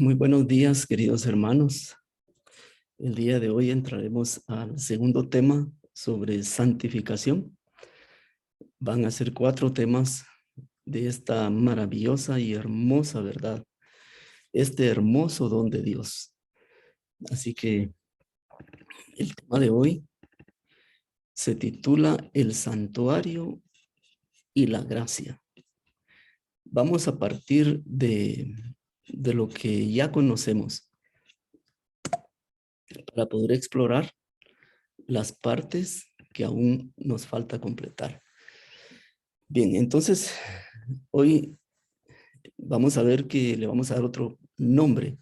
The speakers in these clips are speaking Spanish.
Muy buenos días, queridos hermanos. El día de hoy entraremos al segundo tema sobre santificación. Van a ser 4 temas de esta maravillosa y hermosa verdad, este hermoso don de Dios. Así que el tema de hoy se titula El santuario y la gracia. Vamos a partir de lo que ya conocemos para poder explorar las partes que aún nos falta completar. Bien, entonces hoy vamos a ver que le vamos a dar otro nombre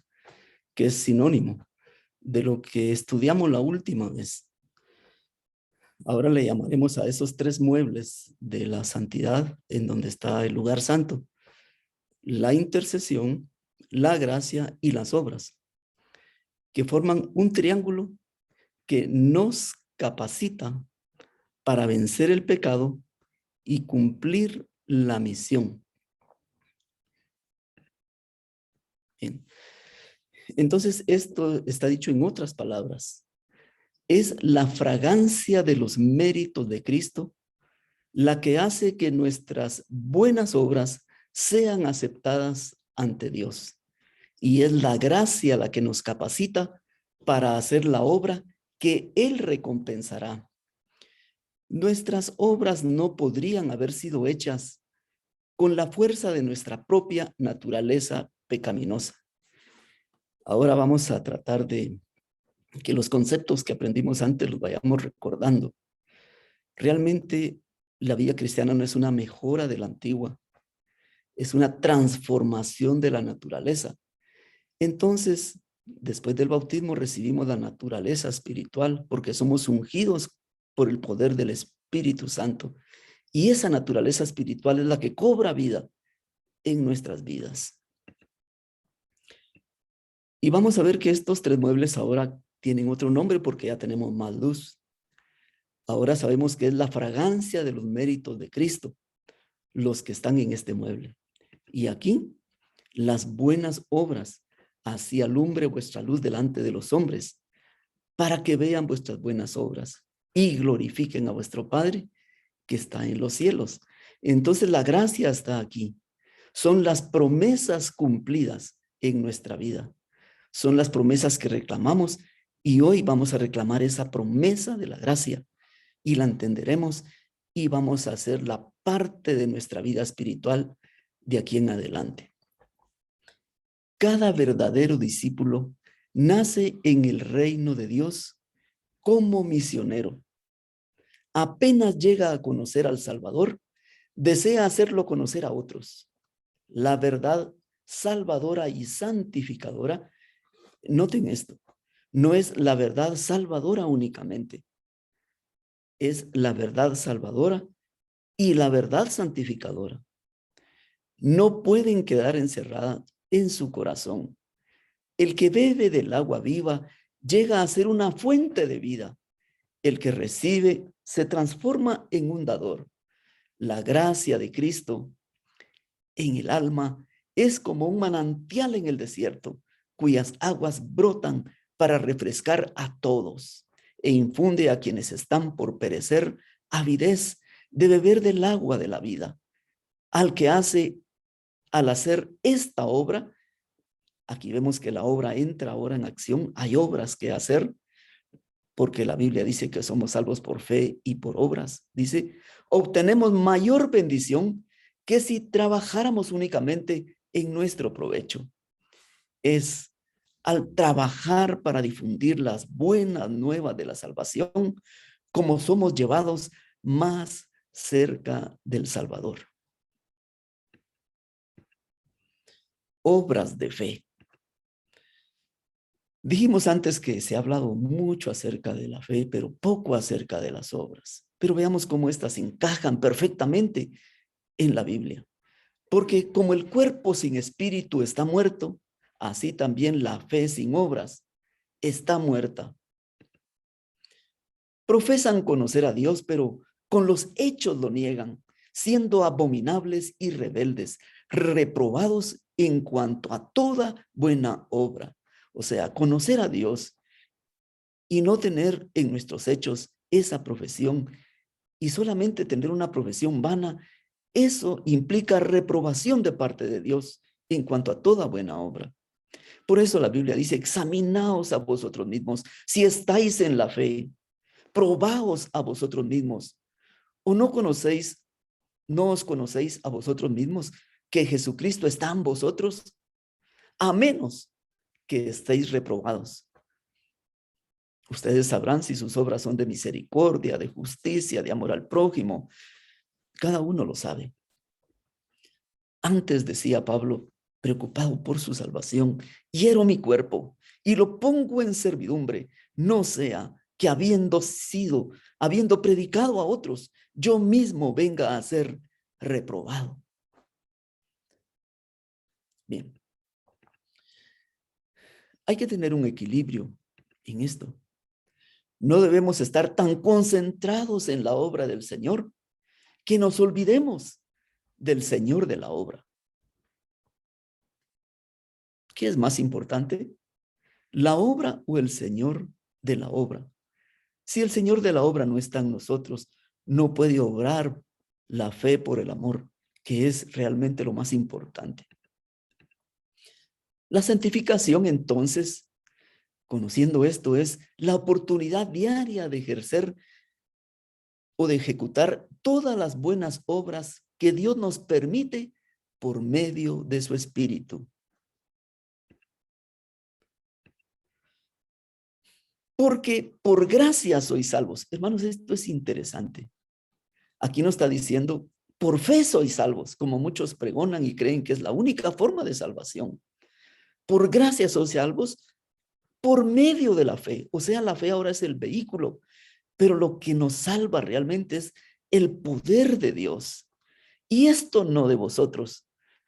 que es sinónimo de lo que estudiamos la última vez. Ahora le llamaremos a esos 3 muebles de la santidad en donde está el lugar santo: la intercesión, la gracia y las obras, que forman un triángulo que nos capacita para vencer el pecado y cumplir la misión. Bien. Entonces, esto está dicho en otras palabras. Es la fragancia de los méritos de Cristo la que hace que nuestras buenas obras sean aceptadas ante Dios. Y es la gracia la que nos capacita para hacer la obra que Él recompensará. Nuestras obras no podrían haber sido hechas con la fuerza de nuestra propia naturaleza pecaminosa. Ahora vamos a tratar de que los conceptos que aprendimos antes los vayamos recordando. Realmente la vida cristiana no es una mejora de la antigua, es una transformación de la naturaleza. Entonces, después del bautismo recibimos la naturaleza espiritual porque somos ungidos por el poder del Espíritu Santo. Y esa naturaleza espiritual es la que cobra vida en nuestras vidas. Y vamos a ver que estos 3 muebles ahora tienen otro nombre porque ya tenemos más luz. Ahora sabemos que es la fragancia de los méritos de Cristo los que están en este mueble. Y aquí, las buenas obras, así alumbre vuestra luz delante de los hombres, para que vean vuestras buenas obras y glorifiquen a vuestro Padre que está en los cielos. Entonces la gracia está aquí. Son las promesas cumplidas en nuestra vida. Son las promesas que reclamamos y hoy vamos a reclamar esa promesa de la gracia y la entenderemos y vamos a hacer la parte de nuestra vida espiritual de aquí en adelante. Cada verdadero discípulo nace en el reino de Dios como misionero. Apenas llega a conocer al Salvador, desea hacerlo conocer a otros. La verdad salvadora y santificadora, noten esto, no es la verdad salvadora únicamente, es la verdad salvadora y la verdad santificadora. No pueden quedar encerradas en su corazón. El que bebe del agua viva llega a ser una fuente de vida. El que recibe se transforma en un dador. La gracia de Cristo en el alma es como un manantial en el desierto, cuyas aguas brotan para refrescar a todos e infunde a quienes están por perecer avidez de beber del agua de la vida. Al hacer esta obra, aquí vemos que la obra entra ahora en acción, hay obras que hacer, porque la Biblia dice que somos salvos por fe y por obras. Dice, obtenemos mayor bendición que si trabajáramos únicamente en nuestro provecho. Es al trabajar para difundir las buenas nuevas de la salvación, como somos llevados más cerca del Salvador. Obras de fe. Dijimos antes que se ha hablado mucho acerca de la fe, pero poco acerca de las obras. Pero veamos cómo estas encajan perfectamente en la Biblia. Porque como el cuerpo sin espíritu está muerto, así también la fe sin obras está muerta. Profesan conocer a Dios, pero con los hechos lo niegan, siendo abominables y rebeldes. reprobados en cuanto a toda buena obra. O sea, conocer a Dios y no tener en nuestros hechos esa profesión y solamente tener una profesión vana, eso implica reprobación de parte de Dios en cuanto a toda buena obra. Por eso la Biblia dice, examinaos a vosotros mismos si estáis en la fe, probaos a vosotros mismos. ¿O no os conocéis a vosotros mismos que Jesucristo está en vosotros? A menos que estéis reprobados. Ustedes sabrán si sus obras son de misericordia, de justicia, de amor al prójimo. Cada uno lo sabe. Antes, decía Pablo, preocupado por su salvación, hiero mi cuerpo y lo pongo en servidumbre, no sea que habiendo predicado a otros, yo mismo venga a ser reprobado. Bien, hay que tener un equilibrio en esto. No debemos estar tan concentrados en la obra del Señor que nos olvidemos del Señor de la obra. ¿Qué es más importante? ¿La obra o el Señor de la obra? Si el Señor de la obra no está en nosotros, no puede obrar la fe por el amor, que es realmente lo más importante. La santificación, entonces, conociendo esto, es la oportunidad diaria de ejercer o de ejecutar todas las buenas obras que Dios nos permite por medio de su Espíritu. Porque por gracia sois salvos. Hermanos, esto es interesante. Aquí no está diciendo, por fe sois salvos, como muchos pregonan y creen que es la única forma de salvación. Por gracia sois salvos por medio de la fe. O sea, la fe ahora es el vehículo, pero lo que nos salva realmente es el poder de Dios. Y esto no de vosotros,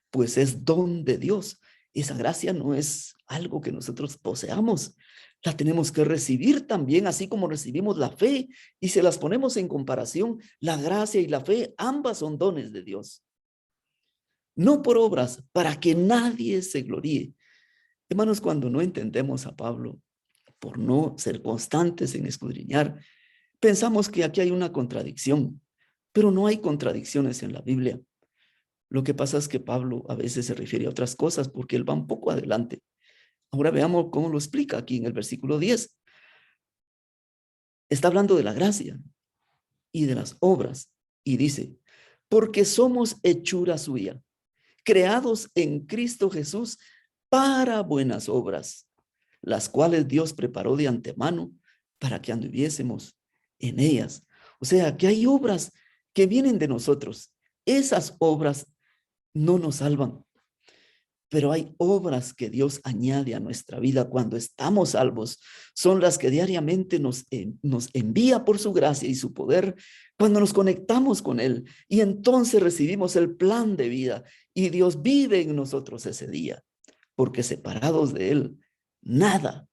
pues es don de Dios. Esa gracia no es algo que nosotros poseamos. La tenemos que recibir también, así como recibimos la fe. Y se las ponemos en comparación, la gracia y la fe, ambas son dones de Dios. No por obras, para que nadie se gloríe. Hermanos, cuando no entendemos a Pablo, por no ser constantes en escudriñar, pensamos que aquí hay una contradicción, pero no hay contradicciones en la Biblia. Lo que pasa es que Pablo a veces se refiere a otras cosas porque él va un poco adelante. Ahora veamos cómo lo explica aquí en el versículo 10. Está hablando de la gracia y de las obras y dice, porque somos hechura suya, creados en Cristo Jesús para buenas obras, las cuales Dios preparó de antemano para que anduviésemos en ellas. O sea, que hay obras que vienen de nosotros. Esas obras no nos salvan, pero hay obras que Dios añade a nuestra vida cuando estamos salvos. Son las que diariamente nos envía por su gracia y su poder cuando nos conectamos con Él. Y entonces recibimos el plan de vida y Dios vive en nosotros ese día, porque separados de Él, nada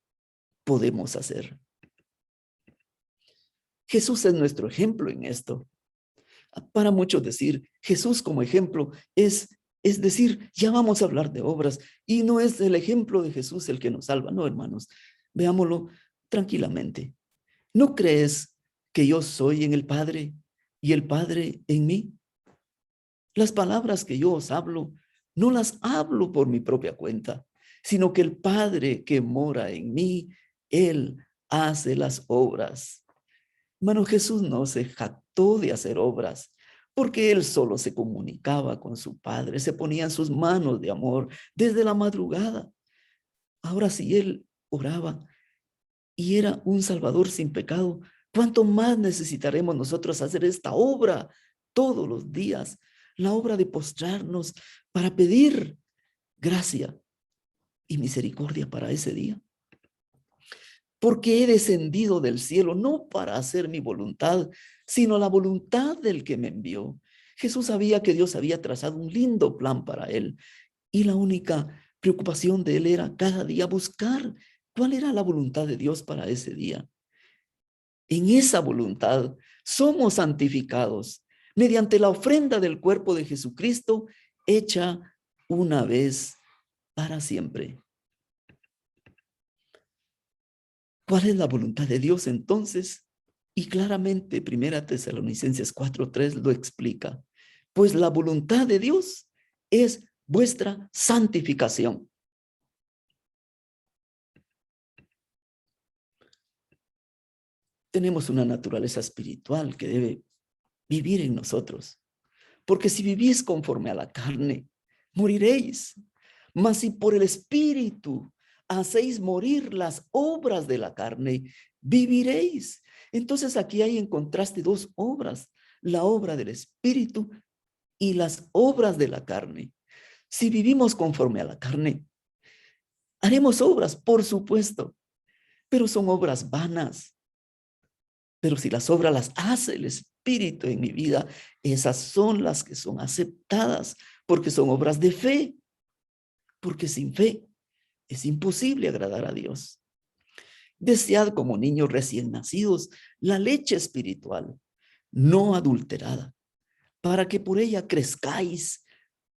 podemos hacer. Jesús es nuestro ejemplo en esto. Para muchos decir Jesús como ejemplo es decir, ya vamos a hablar de obras y no es el ejemplo de Jesús el que nos salva. No, hermanos, veámoslo tranquilamente. ¿No crees que yo soy en el Padre y el Padre en mí? Las palabras que yo os hablo, no las hablo por mi propia cuenta, sino que el Padre que mora en mí, Él hace las obras. Hermano, Jesús no se jactó de hacer obras, porque Él solo se comunicaba con su Padre, se ponía en sus manos de amor desde la madrugada. Ahora, si Él oraba y era un Salvador sin pecado, ¿cuánto más necesitaremos nosotros hacer esta obra todos los días? La obra de postrarnos para pedir gracia y misericordia para ese día. Porque he descendido del cielo no para hacer mi voluntad, sino la voluntad del que me envió. Jesús sabía que Dios había trazado un lindo plan para él y la única preocupación de él era cada día buscar cuál era la voluntad de Dios para ese día. En esa voluntad somos santificados mediante la ofrenda del cuerpo de Jesucristo hecha una vez para siempre. ¿Cuál es la voluntad de Dios entonces? Y claramente 1 Tesalonicenses 4:3 lo explica. Pues la voluntad de Dios es vuestra santificación. Tenemos una naturaleza espiritual que debe vivir en nosotros. Porque si vivís conforme a la carne, moriréis. Mas si por el Espíritu hacéis morir las obras de la carne, viviréis. Entonces aquí hay en contraste dos obras, la obra del Espíritu y las obras de la carne. Si vivimos conforme a la carne, haremos obras, por supuesto, pero son obras vanas. Pero si las obras las hace el Espíritu en mi vida, esas son las que son aceptadas, porque son obras de fe. Porque sin fe es imposible agradar a Dios. Desead como niños recién nacidos la leche espiritual, no adulterada, para que por ella crezcáis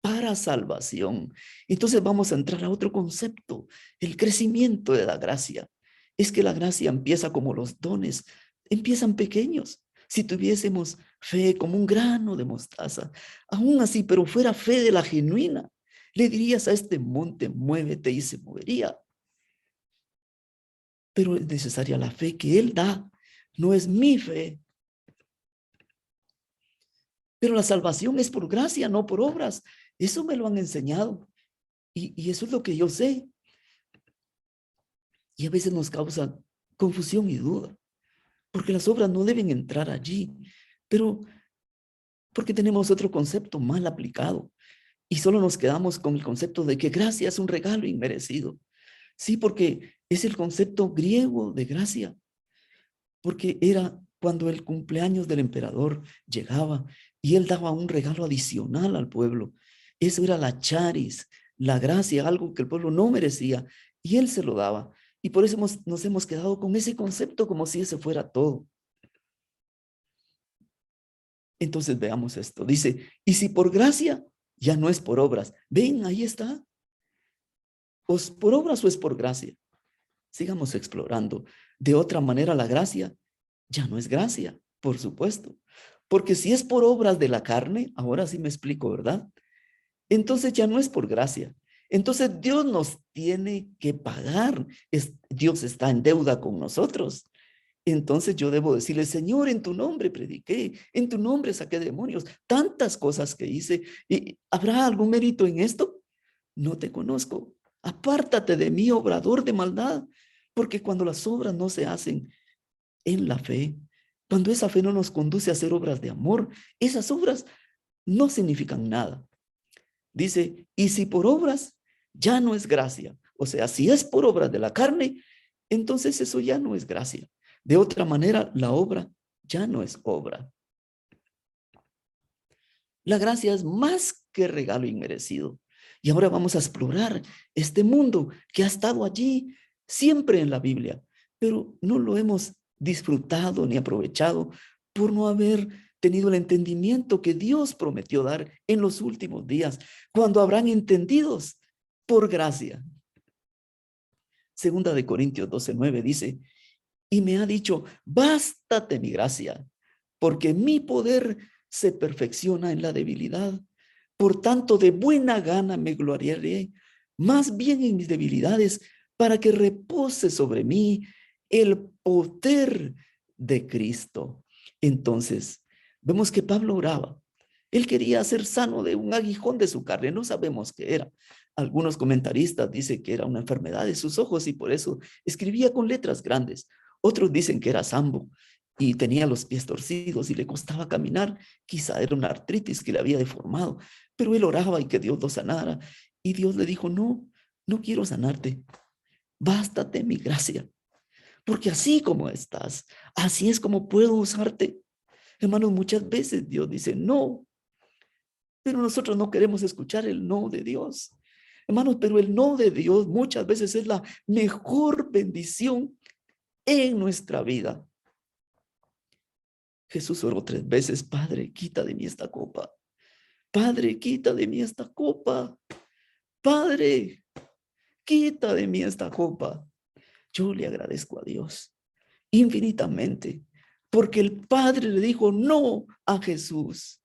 para salvación. Entonces vamos a entrar a otro concepto, el crecimiento de la gracia. Es que la gracia empieza como los dones, empiezan pequeños. Si tuviésemos fe como un grano de mostaza, aún así, pero fuera fe de la genuina, le dirías a este monte, muévete y se movería. Pero es necesaria la fe que Él da, no es mi fe. Pero la salvación es por gracia, no por obras. Eso me lo han enseñado. Y eso es lo que yo sé. Y a veces nos causa confusión y duda, porque las obras no deben entrar allí, pero porque tenemos otro concepto mal aplicado y solo nos quedamos con el concepto de que gracia es un regalo inmerecido. Sí, porque es el concepto griego de gracia, porque era cuando el cumpleaños del emperador llegaba y él daba un regalo adicional al pueblo. Eso era la charis, la gracia, algo que el pueblo no merecía, y él se lo daba. Y por eso nos hemos quedado con ese concepto como si ese fuera todo. Entonces veamos esto. Dice, y si por gracia, ya no es por obras. Ven, ahí está. ¿O es por obras o es por gracia? Sigamos explorando. De otra manera, la gracia ya no es gracia, por supuesto. Porque si es por obras de la carne, ahora sí me explico, ¿verdad? Entonces ya no es por gracia. Entonces Dios nos tiene que pagar. Dios está en deuda con nosotros. Entonces yo debo decirle, Señor, en tu nombre prediqué, en tu nombre saqué demonios, tantas cosas que hice. ¿Y habrá algún mérito en esto? No te conozco. Apártate de mí, obrador de maldad. Porque cuando las obras no se hacen en la fe, cuando esa fe no nos conduce a hacer obras de amor, esas obras no significan nada. Dice, y si por obras ya no es gracia, o sea, si es por obras de la carne, entonces eso ya no es gracia. De otra manera, la obra ya no es obra. La gracia es más que regalo inmerecido. Y ahora vamos a explorar este mundo que ha estado allí siempre en la Biblia, pero no lo hemos disfrutado ni aprovechado por no haber tenido el entendimiento que Dios prometió dar en los últimos días, cuando habrán entendidos por gracia. Segunda de Corintios 12:9 dice, y me ha dicho, bástate mi gracia, porque mi poder se perfecciona en la debilidad. Por tanto, de buena gana me gloriaré más bien en mis debilidades, para que repose sobre mí el poder de Cristo. Entonces, vemos que Pablo oraba. Él quería ser sano de un aguijón de su carne, no sabemos qué era. Algunos comentaristas dicen que era una enfermedad de sus ojos y por eso escribía con letras grandes. Otros dicen que era sambo y tenía los pies torcidos y le costaba caminar. Quizá era una artritis que le había deformado, pero él oraba y que Dios lo sanara. Y Dios le dijo, no, no quiero sanarte. Bástate mi gracia, porque así como estás, así es como puedo usarte. Hermanos, muchas veces Dios dice no, pero nosotros no queremos escuchar el no de Dios. Hermanos, pero el no de Dios muchas veces es la mejor bendición en nuestra vida. Jesús oró 3 veces, Padre, quita de mí esta copa. Padre, quita de mí esta copa. Padre, quita de mí esta copa. Yo le agradezco a Dios infinitamente, porque el Padre le dijo no a Jesús.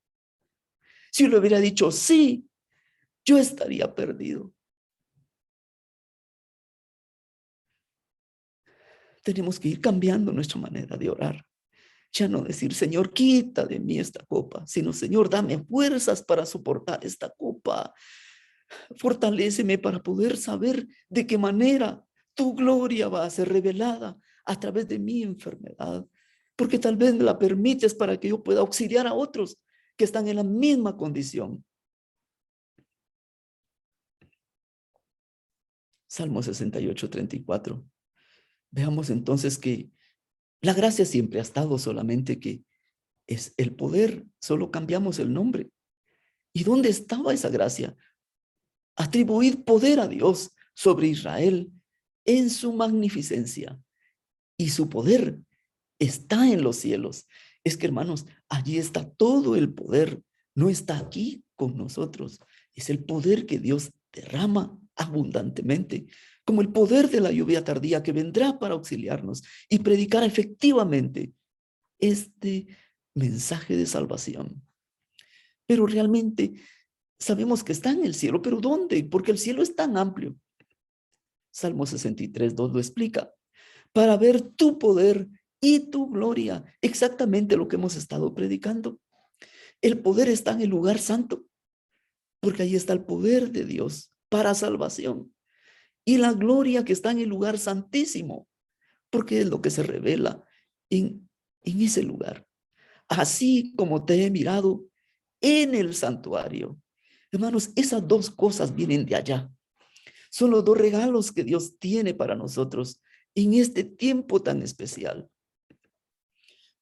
Si le hubiera dicho sí, yo estaría perdido. Tenemos que ir cambiando nuestra manera de orar. Ya no decir, Señor, quita de mí esta copa, sino, Señor, dame fuerzas para soportar esta copa. Fortaléceme para poder saber de qué manera tu gloria va a ser revelada a través de mi enfermedad. Porque tal vez me la permites para que yo pueda auxiliar a otros que están en la misma condición. Salmo 68:34. Veamos entonces que la gracia siempre ha estado, solamente que es el poder, solo cambiamos el nombre. ¿Y dónde estaba esa gracia? Atribuir poder a Dios sobre Israel en su magnificencia, y su poder está en los cielos. Es que, hermanos, allí está todo el poder, no está aquí con nosotros. Es el poder que Dios derrama abundantemente, como el poder de la lluvia tardía que vendrá para auxiliarnos y predicar efectivamente este mensaje de salvación. Pero realmente sabemos que está en el cielo, pero ¿dónde? Porque el cielo es tan amplio. Salmo 63:2 lo explica. Para ver tu poder y tu gloria, exactamente lo que hemos estado predicando. El poder está en el lugar santo, porque ahí está el poder de Dios para salvación. Y la gloria que está en el lugar santísimo, porque es lo que se revela en ese lugar. Así como te he mirado en el santuario. Hermanos, esas dos cosas vienen de allá. Son los dos regalos que Dios tiene para nosotros en este tiempo tan especial.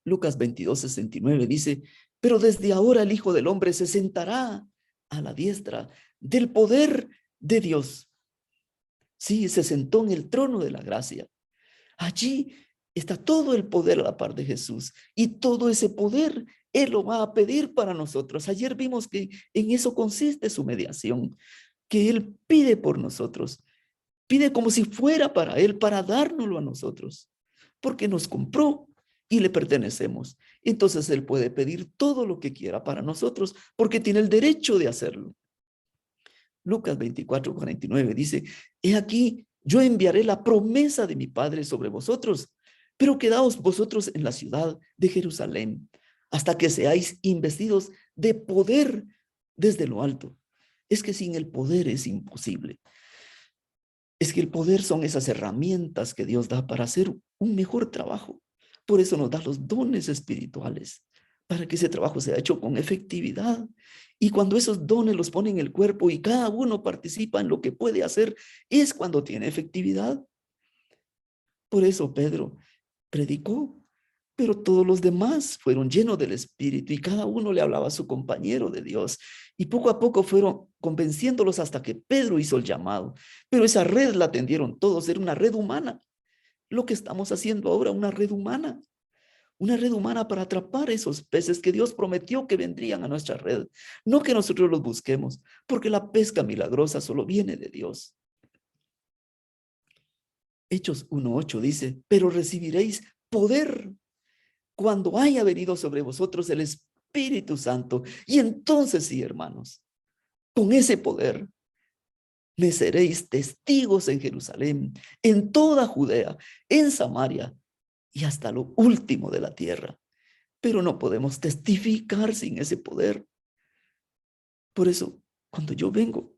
Lucas 22:69 dice, pero desde ahora el Hijo del Hombre se sentará a la diestra del poder de Dios. Sí, se sentó en el trono de la gracia. Allí está todo el poder a la par de Jesús, y todo ese poder Él lo va a pedir para nosotros. Ayer vimos que en eso consiste su mediación, que Él pide por nosotros. Pide como si fuera para Él, para dárnoslo a nosotros, porque nos compró y le pertenecemos. Entonces Él puede pedir todo lo que quiera para nosotros, porque tiene el derecho de hacerlo. Lucas 24:49 dice, he aquí, yo enviaré la promesa de mi Padre sobre vosotros, pero quedaos vosotros en la ciudad de Jerusalén, hasta que seáis investidos de poder desde lo alto. Es que sin el poder es imposible. Es que el poder son esas herramientas que Dios da para hacer un mejor trabajo. Por eso nos da los dones espirituales, para que ese trabajo sea hecho con efectividad. Y cuando esos dones los pone en el cuerpo y cada uno participa en lo que puede hacer, es cuando tiene efectividad. Por eso Pedro predicó, pero todos los demás fueron llenos del Espíritu y cada uno le hablaba a su compañero de Dios. Y poco a poco fueron convenciéndolos hasta que Pedro hizo el llamado. Pero esa red la tendieron todos, era una red humana. Lo que estamos haciendo ahora, una red humana. Una red humana para atrapar esos peces que Dios prometió que vendrían a nuestra red. No que nosotros los busquemos, porque la pesca milagrosa solo viene de Dios. Hechos 1:8 dice, pero recibiréis poder cuando haya venido sobre vosotros el Espíritu Santo. Y entonces sí, hermanos, con ese poder me seréis testigos en Jerusalén, en toda Judea, en Samaria y hasta lo último de la tierra. Pero no podemos testificar sin ese poder. Por eso, cuando yo vengo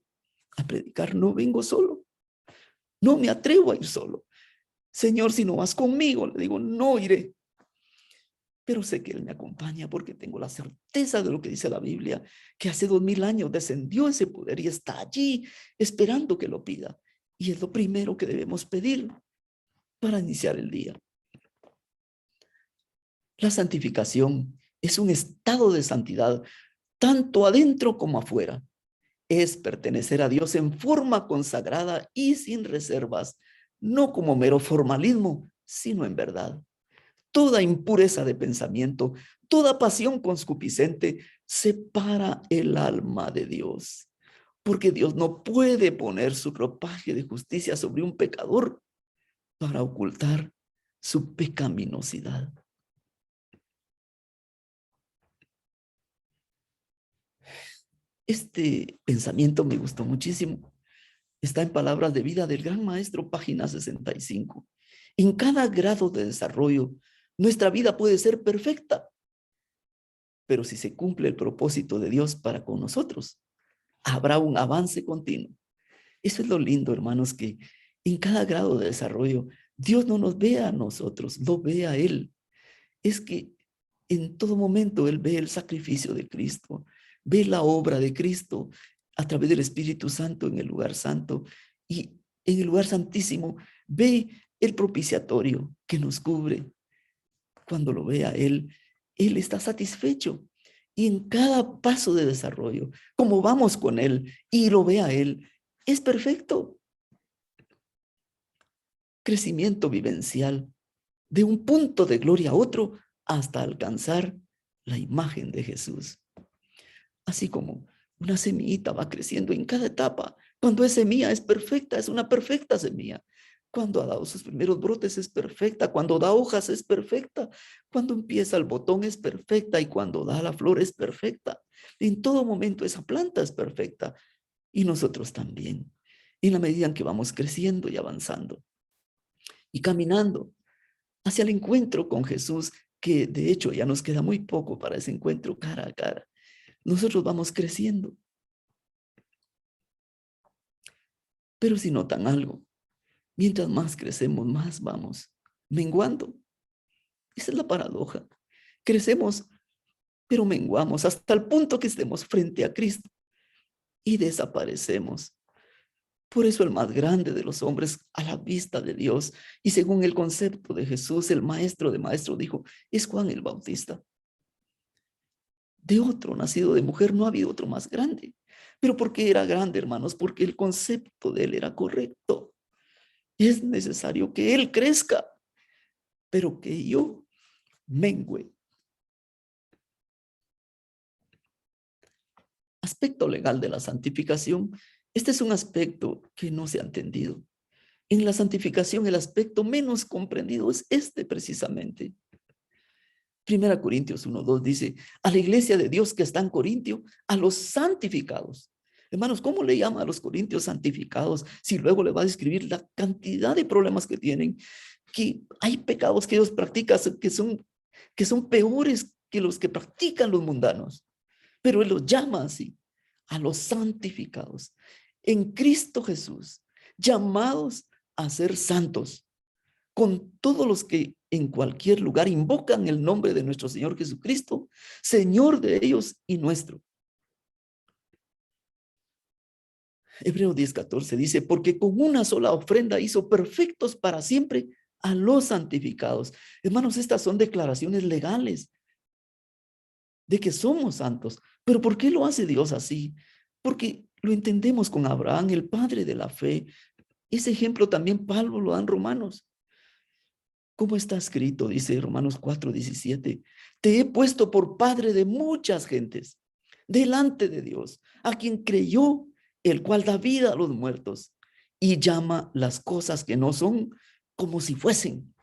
a predicar, no vengo solo. No me atrevo a ir solo. Señor, si no vas conmigo, le digo, no iré. Pero sé que Él me acompaña porque tengo la certeza de lo que dice la Biblia, que hace 2000 años descendió ese poder y está allí esperando que lo pida. Y es lo primero que debemos pedir para iniciar el día. La santificación es un estado de santidad, tanto adentro como afuera. Es pertenecer a Dios en forma consagrada y sin reservas, no como mero formalismo, sino en verdad. Toda impureza de pensamiento, toda pasión concupiscente separa el alma de Dios. porque Dios no puede poner su ropaje de justicia sobre un pecador para ocultar su pecaminosidad. Este pensamiento me gustó muchísimo. Está en Palabras de Vida del Gran Maestro, página 65. En cada grado de desarrollo, nuestra vida puede ser perfecta, pero si se cumple el propósito de Dios para con nosotros, habrá un avance continuo. Eso es lo lindo, hermanos, que en cada grado de desarrollo, Dios no nos ve a nosotros, lo ve a Él. Es que en todo momento Él ve el sacrificio de Cristo, ve la obra de Cristo a través del Espíritu Santo en el lugar santo, y en el lugar santísimo ve el propiciatorio que nos cubre. Cuando lo ve a Él, Él está satisfecho. Y en cada paso de desarrollo, como vamos con Él y lo ve a Él, es perfecto. Crecimiento vivencial de un punto de gloria a otro hasta alcanzar la imagen de Jesús. Así como una semillita va creciendo en cada etapa. Cuando es semilla es perfecta, es una perfecta semilla. Cuando ha dado sus primeros brotes es perfecta. Cuando da hojas es perfecta. Cuando empieza el botón es perfecta. Y cuando da la flor es perfecta. En todo momento esa planta es perfecta. Y nosotros también. En la medida en que vamos creciendo y avanzando y caminando hacia el encuentro con Jesús, que de hecho ya nos queda muy poco para ese encuentro cara a cara. Nosotros vamos creciendo. Pero si notan algo, mientras más crecemos, más vamos menguando. Esa es la paradoja. Crecemos, pero menguamos hasta el punto que estemos frente a Cristo y desaparecemos. Por eso el más grande de los hombres a la vista de Dios, y según el concepto de Jesús, el maestro de maestros dijo, es Juan el Bautista. De otro nacido de mujer no ha habido otro más grande. ¿Pero por qué era grande, hermanos? Porque el concepto de él era correcto. Es necesario que él crezca, pero que yo mengüe. Aspecto legal de la santificación. Este es un aspecto que no se ha entendido. En la santificación, el aspecto menos comprendido es este precisamente. 1 Corintios 1:2 dice, a la iglesia de Dios que está en Corintio, a los santificados. Hermanos, ¿cómo le llama a los corintios santificados si luego le va a describir la cantidad de problemas que tienen? Que hay pecados que ellos practican que son peores que los que practican los mundanos. Pero él los llama así, a los santificados, en Cristo Jesús, llamados a ser santos, con todos los que en cualquier lugar invocan el nombre de nuestro Señor Jesucristo, Señor de ellos y nuestro. Hebreos 10:14 dice, porque con una sola ofrenda hizo perfectos para siempre a los santificados. Hermanos, estas son declaraciones legales de que somos santos. Pero ¿por qué lo hace Dios así? Porque lo entendemos con Abraham, el padre de la fe. Ese ejemplo también Pablo lo da en Romanos. ¿Cómo está escrito? Dice Romanos 4:17. Te he puesto por padre de muchas gentes delante de Dios, a quien creyó, el cual da vida a los muertos y llama las cosas que no son como si fuesen.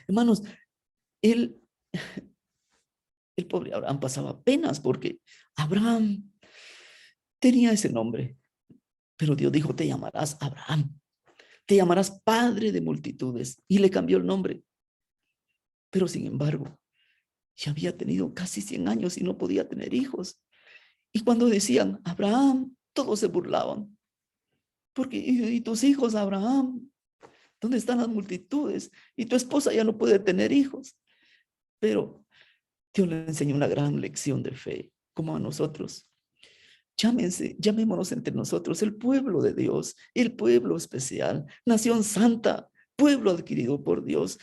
Hermanos, el pobre Abraham pasaba penas porque Abraham tenía ese nombre, pero Dios dijo, te llamarás Abraham, te llamarás padre de multitudes, y le cambió el nombre. Pero sin embargo, ya había tenido casi 100 años y no podía tener hijos. Y cuando decían Abraham, todos se burlaban. Porque, ¿y tus hijos, Abraham? ¿Dónde están las multitudes? Y tu esposa ya no puede tener hijos. Pero Dios le enseñó una gran lección de fe, como a nosotros. Llamémonos entre nosotros el pueblo de Dios, el pueblo especial, nación santa, pueblo adquirido por Dios.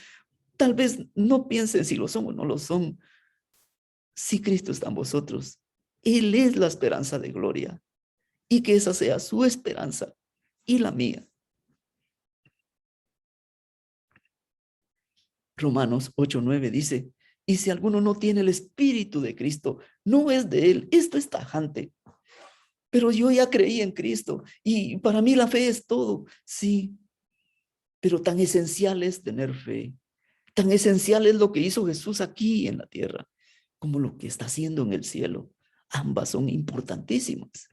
Tal vez no piensen si lo son o no lo son. Si Cristo está en vosotros, Él es la esperanza de gloria, y que esa sea su esperanza y la mía. Romanos 8:9 dice, y si alguno no tiene el Espíritu de Cristo, no es de él. Esto es tajante. Pero yo ya creí en Cristo y para mí la fe es todo. Sí, pero tan esencial es tener fe. Tan esencial es lo que hizo Jesús aquí en la tierra como lo que está haciendo en el cielo. Ambas son importantísimas.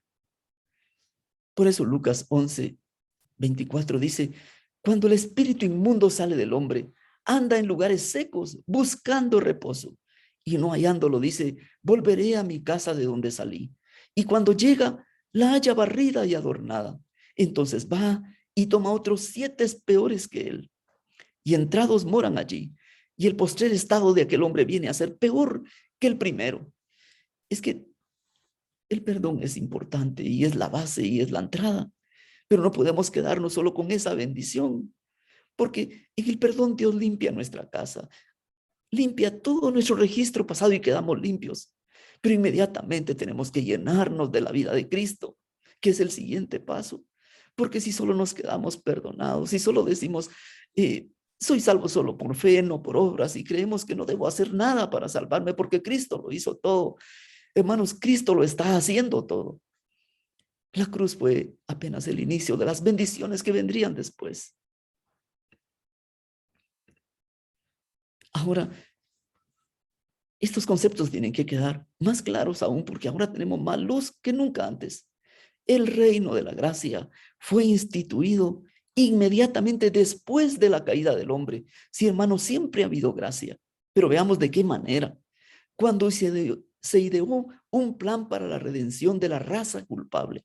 Por eso Lucas 11:24 dice, cuando el espíritu inmundo sale del hombre, anda en lugares secos buscando reposo y no hallándolo, dice, volveré a mi casa de donde salí. Y cuando llega, la halla barrida y adornada. Entonces va y toma otros 7 peores que él y entrados moran allí. Y el postrer estado de aquel hombre viene a ser peor que el primero. Es que el perdón es importante y es la base y es la entrada, pero no podemos quedarnos solo con esa bendición, porque en el perdón Dios limpia nuestra casa, limpia todo nuestro registro pasado y quedamos limpios. Pero inmediatamente tenemos que llenarnos de la vida de Cristo, que es el siguiente paso. Porque si solo nos quedamos perdonados, si solo decimos, soy salvo solo por fe, no por obras, y creemos que no debo hacer nada para salvarme porque Cristo lo hizo todo. Hermanos, Cristo lo está haciendo todo. La cruz fue apenas el inicio de las bendiciones que vendrían después. Ahora, estos conceptos tienen que quedar más claros aún porque ahora tenemos más luz que nunca antes. El reino de la gracia fue instituido inmediatamente después de la caída del hombre. Sí, hermano, siempre ha habido gracia, pero veamos de qué manera. Cuando se ideó un plan para la redención de la raza culpable.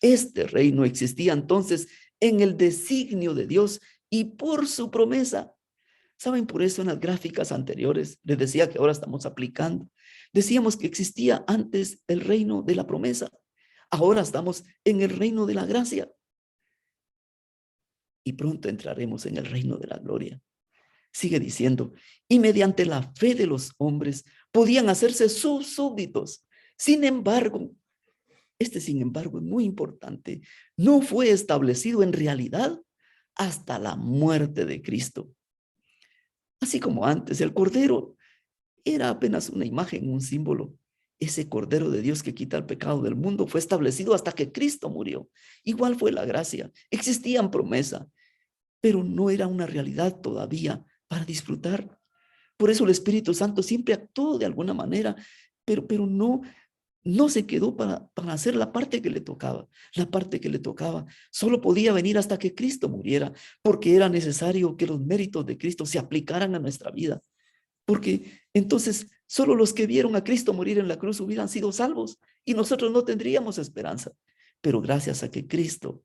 Este reino existía entonces en el designio de Dios y por su promesa. ¿Saben? Por eso en las gráficas anteriores les decía que ahora estamos aplicando. Decíamos que existía antes el reino de la promesa. Ahora estamos en el reino de la gracia. Y pronto entraremos en el reino de la gloria. Sigue diciendo, y mediante la fe de los hombres podían hacerse sus súbditos. Sin embargo, sin embargo es muy importante, no fue establecido en realidad hasta la muerte de Cristo. Así como antes, el Cordero era apenas una imagen, un símbolo. Ese Cordero de Dios que quita el pecado del mundo fue establecido hasta que Cristo murió. Igual fue la gracia. Existían promesas, pero no era una realidad todavía para disfrutar. Por eso el Espíritu Santo siempre actuó de alguna manera, pero no se quedó para hacer la parte que le tocaba. La parte que le tocaba solo podía venir hasta que Cristo muriera, porque era necesario que los méritos de Cristo se aplicaran a nuestra vida. Porque entonces solo los que vieron a Cristo morir en la cruz hubieran sido salvos y nosotros no tendríamos esperanza. Pero gracias a que Cristo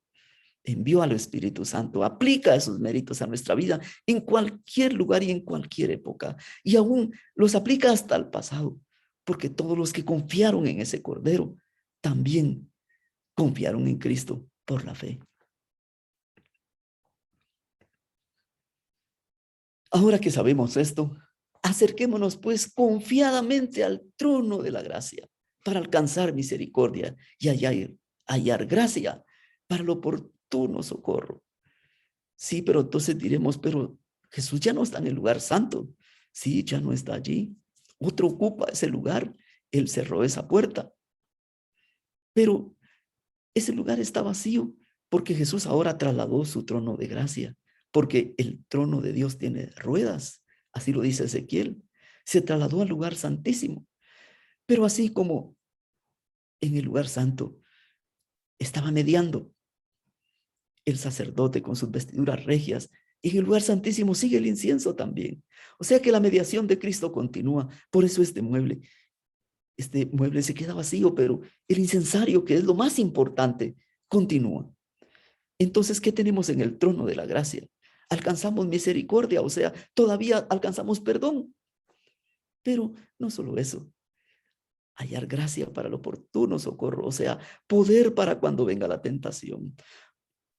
envió al Espíritu Santo, aplica esos méritos a nuestra vida en cualquier lugar y en cualquier época. Y aún los aplica hasta el pasado, porque todos los que confiaron en ese Cordero también confiaron en Cristo por la fe. Ahora que sabemos esto, acerquémonos pues confiadamente al trono de la gracia para alcanzar misericordia y hallar gracia para el oportuno socorro. Sí, pero entonces diremos, pero Jesús ya no está en el lugar santo. Sí, ya no está allí. Otro ocupa ese lugar. Él cerró esa puerta. Pero ese lugar está vacío porque Jesús ahora trasladó su trono de gracia, porque el trono de Dios tiene ruedas. Así lo dice Ezequiel. Se trasladó al lugar santísimo. Pero así como en el lugar santo estaba mediando el sacerdote con sus vestiduras regias, y en el lugar santísimo sigue el incienso también. O sea que la mediación de Cristo continúa. Por eso este mueble se queda vacío, pero el incensario, que es lo más importante, continúa. Entonces, ¿qué tenemos en el trono de la gracia? Alcanzamos misericordia, o sea, todavía alcanzamos perdón. Pero no solo eso, hallar gracia para el oportuno socorro, o sea, poder para cuando venga la tentación.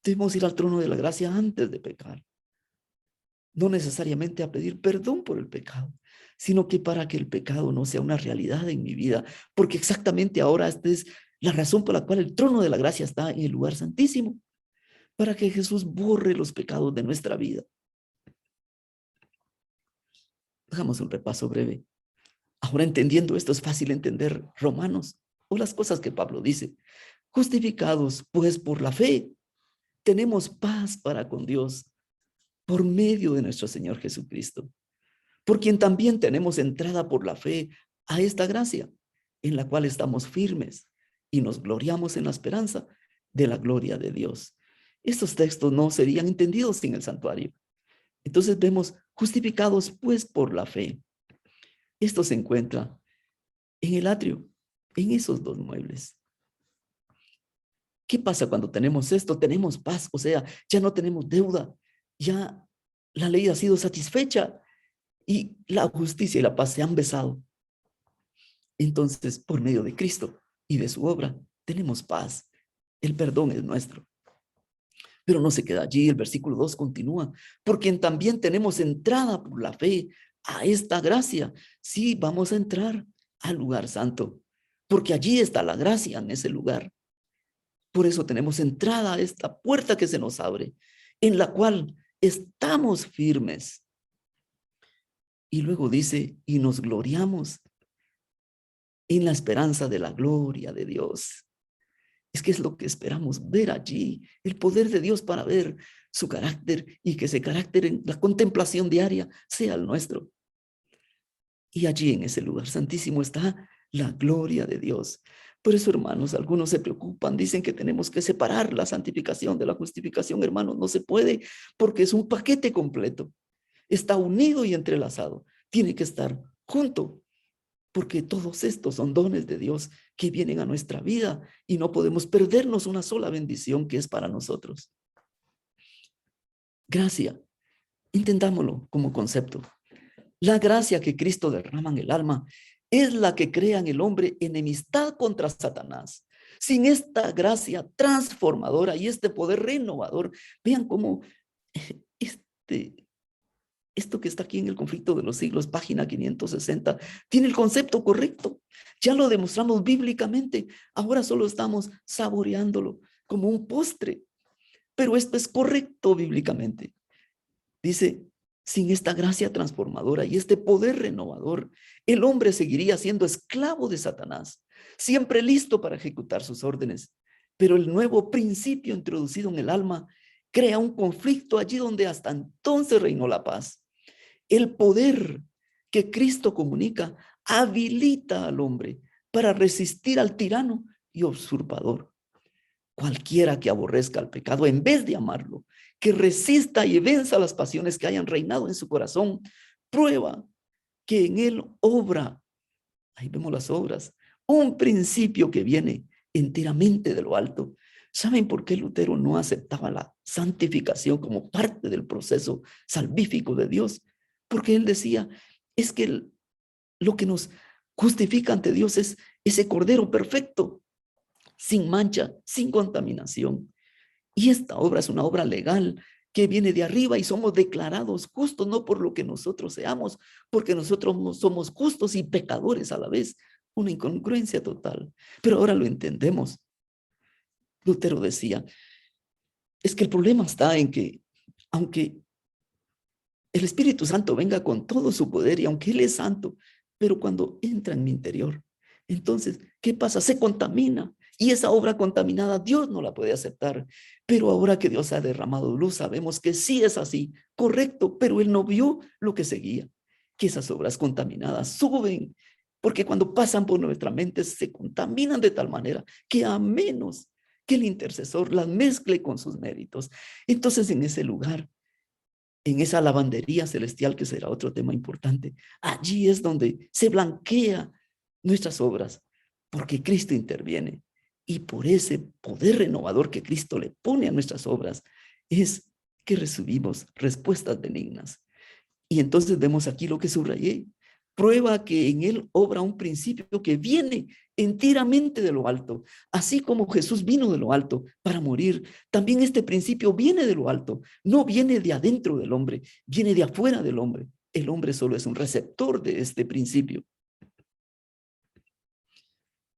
Debemos ir al trono de la gracia antes de pecar. No necesariamente a pedir perdón por el pecado, sino que para que el pecado no sea una realidad en mi vida, porque exactamente ahora esta es la razón por la cual el trono de la gracia está en el lugar santísimo, para que Jesús borre los pecados de nuestra vida. Hagamos un repaso breve. Ahora entendiendo esto es fácil entender Romanos o las cosas que Pablo dice, Justificados pues por la fe, tenemos paz para con Dios por medio de nuestro Señor Jesucristo, por quien también tenemos entrada por la fe a esta gracia, en la cual estamos firmes y nos gloriamos en la esperanza de la gloria de Dios. Estos textos no serían entendidos sin el santuario. Entonces vemos justificados pues por la fe. Esto se encuentra en el atrio, en esos dos muebles. ¿Qué pasa cuando tenemos esto? Tenemos paz, o sea, ya no tenemos deuda, ya la ley ha sido satisfecha y la justicia y la paz se han besado. Entonces, por medio de Cristo y de su obra, tenemos paz. El perdón es nuestro. Pero no se queda allí, el versículo 2 continúa, por quien también tenemos entrada por la fe a esta gracia. Sí, vamos a entrar al lugar santo, porque allí está la gracia en ese lugar. Por eso tenemos entrada a esta puerta que se nos abre, en la cual estamos firmes. Y luego dice, y nos gloriamos en la esperanza de la gloria de Dios. Es que es lo que esperamos ver allí, el poder de Dios para ver su carácter y que ese carácter en la contemplación diaria sea el nuestro. Y allí en ese lugar santísimo está la gloria de Dios. Por eso, hermanos, algunos se preocupan, dicen que tenemos que separar la santificación de la justificación. Hermanos, no se puede porque es un paquete completo. Está unido y entrelazado. Tiene que estar junto, porque todos estos son dones de Dios que vienen a nuestra vida y no podemos perdernos una sola bendición que es para nosotros. Gracia, entendámoslo como concepto. La gracia que Cristo derrama en el alma es la que crea en el hombre enemistad contra Satanás. Sin esta gracia transformadora y este poder renovador, vean cómo esto que está aquí en el conflicto de los siglos, página 560, tiene el concepto correcto. Ya lo demostramos bíblicamente. Ahora solo estamos saboreándolo como un postre. Pero esto es correcto bíblicamente. Dice, sin esta gracia transformadora y este poder renovador, el hombre seguiría siendo esclavo de Satanás, siempre listo para ejecutar sus órdenes. Pero el nuevo principio introducido en el alma crea un conflicto allí donde hasta entonces reinó la paz. El poder que Cristo comunica habilita al hombre para resistir al tirano y usurpador. Cualquiera que aborrezca el pecado, en vez de amarlo, que resista y venza las pasiones que hayan reinado en su corazón, prueba que en él obra, ahí vemos las obras, un principio que viene enteramente de lo alto. ¿Saben por qué Lutero no aceptaba la santificación como parte del proceso salvífico de Dios? Porque él decía, es que lo que nos justifica ante Dios es ese cordero perfecto, sin mancha, sin contaminación. Y esta obra es una obra legal que viene de arriba y somos declarados justos, no por lo que nosotros seamos, porque nosotros no somos justos y pecadores a la vez. Una incongruencia total. Pero ahora lo entendemos. Lutero decía, es que el problema está en que, aunque el Espíritu Santo venga con todo su poder y aunque Él es santo, pero cuando entra en mi interior, entonces, ¿qué pasa? Se contamina. Y esa obra contaminada Dios no la puede aceptar. Pero ahora que Dios ha derramado luz, sabemos que sí es así, correcto, pero Él no vio lo que seguía, que esas obras contaminadas suben, porque cuando pasan por nuestra mente se contaminan de tal manera que a menos que el intercesor las mezcle con sus méritos. Entonces en ese lugar, en esa lavandería celestial, que será otro tema importante, allí es donde se blanquea nuestras obras, porque Cristo interviene. Y por ese poder renovador que Cristo le pone a nuestras obras, es que recibimos respuestas benignas. Y entonces vemos aquí lo que subrayé. Prueba que en él obra un principio que viene enteramente de lo alto. Así como Jesús vino de lo alto para morir, también este principio viene de lo alto. No viene de adentro del hombre, viene de afuera del hombre. El hombre solo es un receptor de este principio.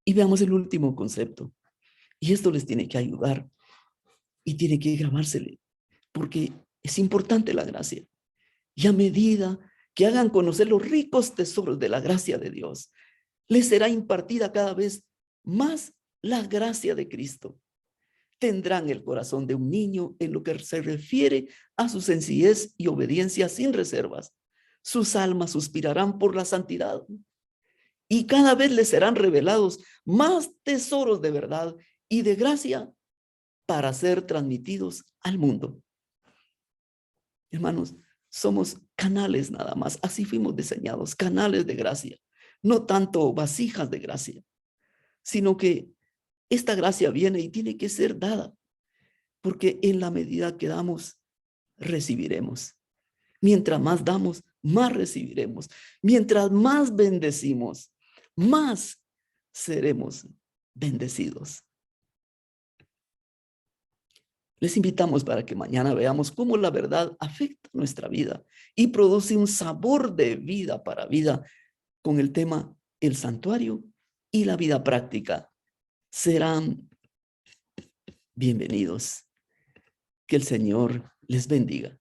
Y veamos el último concepto. Y esto les tiene que ayudar y tiene que grabársele, porque es importante la gracia. Y a medida que hagan conocer los ricos tesoros de la gracia de Dios, les será impartida cada vez más la gracia de Cristo. Tendrán el corazón de un niño en lo que se refiere a su sencillez y obediencia sin reservas. Sus almas suspirarán por la santidad y cada vez les serán revelados más tesoros de verdad y de gracia para ser transmitidos al mundo. Hermanos, somos canales nada más. Así fuimos diseñados, canales de gracia. No tanto vasijas de gracia, sino que esta gracia viene y tiene que ser dada, porque en la medida que damos, recibiremos. Mientras más damos, más recibiremos. Mientras más bendecimos, más seremos bendecidos. Les invitamos para que mañana veamos cómo la verdad afecta nuestra vida y produce un sabor de vida para vida con el tema el santuario y la vida práctica. Serán bienvenidos. Que el Señor les bendiga.